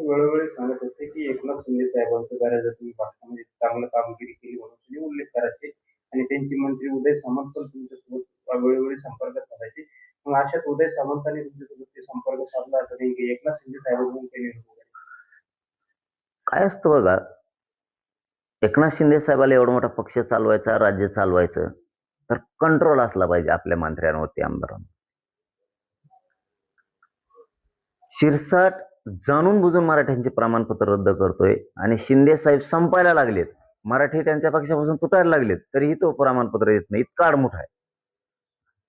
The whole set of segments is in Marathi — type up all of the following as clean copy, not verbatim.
तुम्ही वेळोवेळी सांगत होते की एकनाथ शिंदे साहेबांचं बऱ्याचदा तुम्ही भाषणामध्ये चांगलं कामगिरी केली म्हणून तुम्ही उल्लेख करायचे आणि त्यांचे मंत्री उदय सामंत पण तुमच्यासोबत वेळोवेळी संपर्क साधायचे. मग अशात उदय सामंतांनी तुमच्यासोबत ते संपर्क साधला तर एकनाथ शिंदे साहेबांकडून केले काय असतं बघा, एकनाथ शिंदे साहेबाला एवढा मोठा पक्ष चालवायचा, राज्य चालवायचं, तर कंट्रोल असला पाहिजे आपल्या मंत्र्यांवरती, आमदारांवर. शिरसाट जाणून बुजून मराठ्यांचे प्रमाणपत्र रद्द करतोय आणि शिंदे साहेब संपायला लागलेत, मराठी त्यांच्या पक्षापासून तुटायला लागलेत, तरीही तो प्रमाणपत्र येत नाही. इतका अडमुठा आहे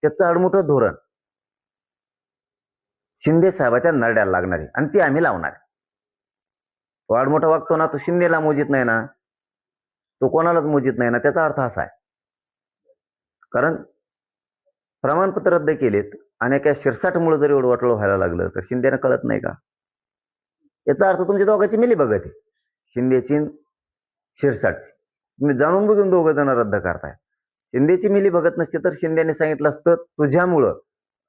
त्याचं. अडमुठं धोरण शिंदे साहेबाच्या नरड्याला लागणार आहे आणि ती आम्ही लावणार. तो आडमोठा वागतो ना, तो शिंदेला मोजित नाही ना, तो कोणालाच मोजित नाही ना, त्याचा अर्थ असा आहे. कारण प्रमाणपत्र रद्द केलेत आणि एका शिरसाटमुळे जर एवढं वाटलं व्हायला लागलं तर शिंदेनं कळत नाही का? याचा अर्थ तुमच्या दोघांची मिली बघत आहे, शिंदेची शिरसाटची. तुम्ही जाणून बघून दोघं जण रद्द करताय. शिंदेची मिली बघत नसते तर शिंदेने सांगितलं असतं, तुझ्यामुळं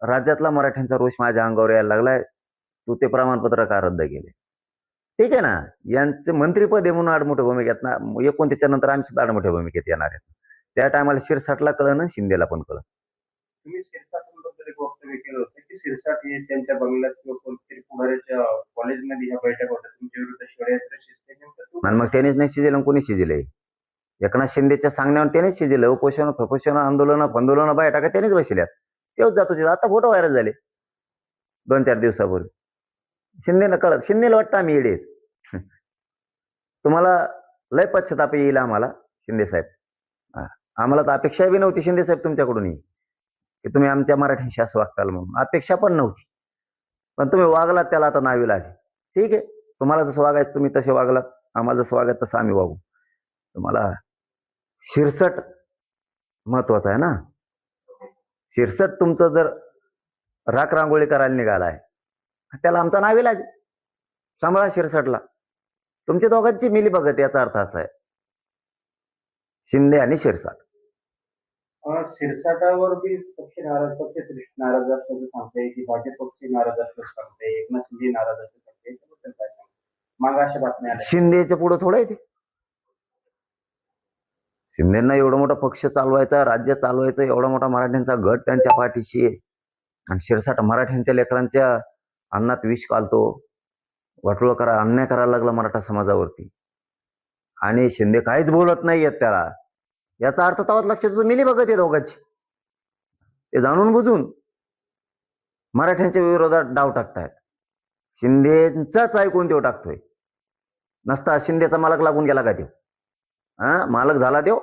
राज्यातला मराठ्यांचा रोष माझ्या अंगावर यायला लागलाय, तू ते प्रमाणपत्र का रद्द केले? ठीक आहे ना, यांचे मंत्रीपद आहे म्हणून आडमोठ्या भूमिकेत ना, 29 नंतर आम्ही सुद्धा आडमोठ्या भूमिकेत येणार आहेत. त्या टायमाला शिरसाटला कळलं ना, शिंदेला पण कळलं. तुम्ही शिरसाटांबद्दल एक वक्तव्य केलं होतं की शिरसाट हे त्यांच्या बंगल्यात किंवा कोणत्यातरी पुढाऱ्याच्या कॉलेजमध्ये ह्या बैठक होत्या, तुमच्या विरुद्ध षडयंत्र शिजते. आणि मग त्यानेच नाही शिजेल, कोणी शिजले? एकनाथ शिंदेच्या सांगण्यावर त्यानेच शिजलं. उपोषण फपोषण आंदोलन बाहेर का त्यानेच बसल्यात. तेच जातो तिथं. आता फोटो व्हायरल झाले 2-4 दिवसापूर्वी. शिंदेला कळत, शिंदेला वाटतं आम्ही येडे आहेत. तुम्हाला लय पश्चाताप येईल आम्हाला शिंदे साहेब. आम्हाला तर अपेक्षा बी नव्हती शिंदे साहेब तुमच्याकडून की तुम्ही आमच्या मराठ्यांशी असं वागताल म्हणून. अपेक्षा पण नव्हती, पण तुम्ही वागलात त्याला आता नावीलाज. ठीक आहे, तुम्हाला जसं वागायचं तुम्ही तसे वागलात, आम्हाला जसं वागायचं तसं आम्ही वागू. तुम्हाला शिरसट महत्वाचं आहे ना. शिरसट तुमचं जर राख रांगोळी करायला निघालाय, त्याला आमचा नावीलाज. सांभाळा शिरसटला. तुमच्या दोघांची मिली बघत, याचा अर्थ असा आहे, शिंदे आणि शिरसाट. शिरसाटावर बी पक्ष नाराज असल्याचं सांगताय की भाजप पक्ष नाराज असल्याचं सांगताय, एकनाथ शिंदे नाराज असल्याचं सांगताय, त्याबद्दल काय सांगताय? माग अशा बातम्या आल्या. शिंदेच्या पुढे थोडं आहे ते. शिंदेना एवढा मोठा पक्ष चालवायचा, राज्य चालवायचं, एवढा मोठा मराठ्यांचा गट त्यांच्या पाठीशी आहे, आणि शिरसाट मराठ्यांच्या लेकरांच्या अन्नात विष घालतो, वाटोळं करा, अन्याय करायला लागला मराठा समाजावरती, आणि शिंदे काहीच बोलत नाहीयेत त्याला. याचा अर्थ तवाच लक्षात येतो, मिली बघत आहे दोघांची. ते जाणून बुजून मराठ्यांच्या विरोधात डाव टाकतायत. शिंदेचाच ऐकून तो टाकतोय. नसता शिंदेचा मालक लागून गेला का तो? मालक झाला तो.